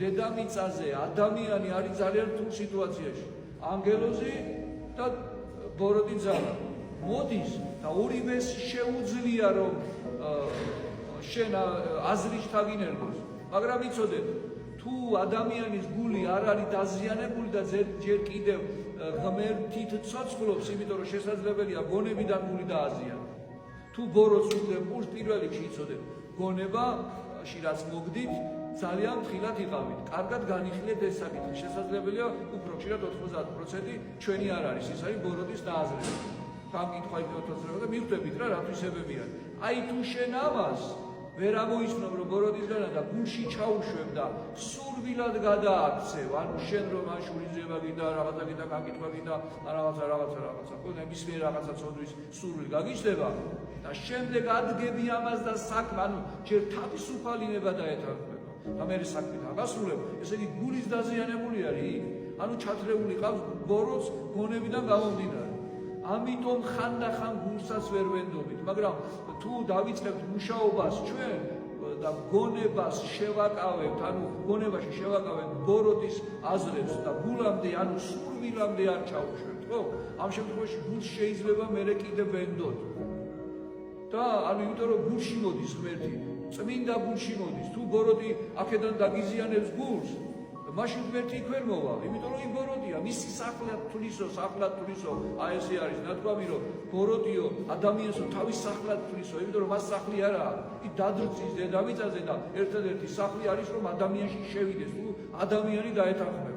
დედამიწაზე ადამიანი არის ძალიან რთულ სიტუაციაში. ანგელოზი და ბოროტი ძალა. მოდის და ორივეს შეუძლია რომ შენ აზრი შთაგინერგოს. მაგრამ იცოდეთ, თუ ადამიანის გული არ არის დაზიანებული და ჯერ კიდევ ღმერთით ცოცხლობს, იმიტომ რომ შესაძლებელია გონებიდან გული დააზიანოს. თუ ბოროტს უძლებ პულს პირველ რიგში იცოდეთ, გონებაში რაც მოგდით ძალიან ხილად იყავით. კარგად განიხილეთ ეს საკითხი. შესაძლებელია უფრო ხშირად 90% ჩვენი არ არის, ის არის ბოროტის დააზრება. გამკითხვა იქნება და მიხვდებით რა რათვისებები არის. აი თუ შენ ამას ვერ ამოიცნობ რომ ბოროტისგანა და გულში ჩაუშვებ და სურვილად გადააქცევ, ანუ შენ რომ ამ შურიზება გინდა, რაღაცა გინდა, გამკითხვა გინდა, რაღაცა, ხო, ნებისმიერ რაღაცა ცოდვის სურვილი გაგიჩნდება და შემდეგ ადგები ამას და საქმე, ანუ ჯერ თავისუფალინება დაეთანხმება. და მე საქმით აღასრულებ, ესე იგი გულის დაზიანებული არის, ანუ ჩათრეული ყავს ბოროტს გონებიდან გამომდინარე. ამიტომ ხანდახან გულსაც ვერ ვენდობით, მაგრამ თუ დავიწყებთ მუშაობას ჩვენ და გონებას შევაკავებთ, ანუ გონებაში შევაკავებთ ბოროტის აზრებს და გულამდე, ანუ სურვილამდე არ ჩაუშვებთ, ხო? ამ შემთხვევაში გულს შეიძლება მერე კიდე ვენდოთ. და ანუ იმიტომ რომ გულში მოდის ღმერთი, წმინდა გულში მოდის, თუ ბოროტი აქედან დაგიზიანებს გულს, მაშინ ღმერთი იქ ვერ მოვა, იმიტომ რომ ის ბოროტია, მისი სახლად თვლისო, აი ესე არის ნათქვამი რომ ბოროტიო ადამიანსო თავის სახლად თვლისო, იმიტომ რომ მას სახლი არაა, ის დადრწის დედამიწაზე და ერთადერთი სახლი არის რომ ადამიანში შევიდეს, თუ ადამიანი დაეთანხმება.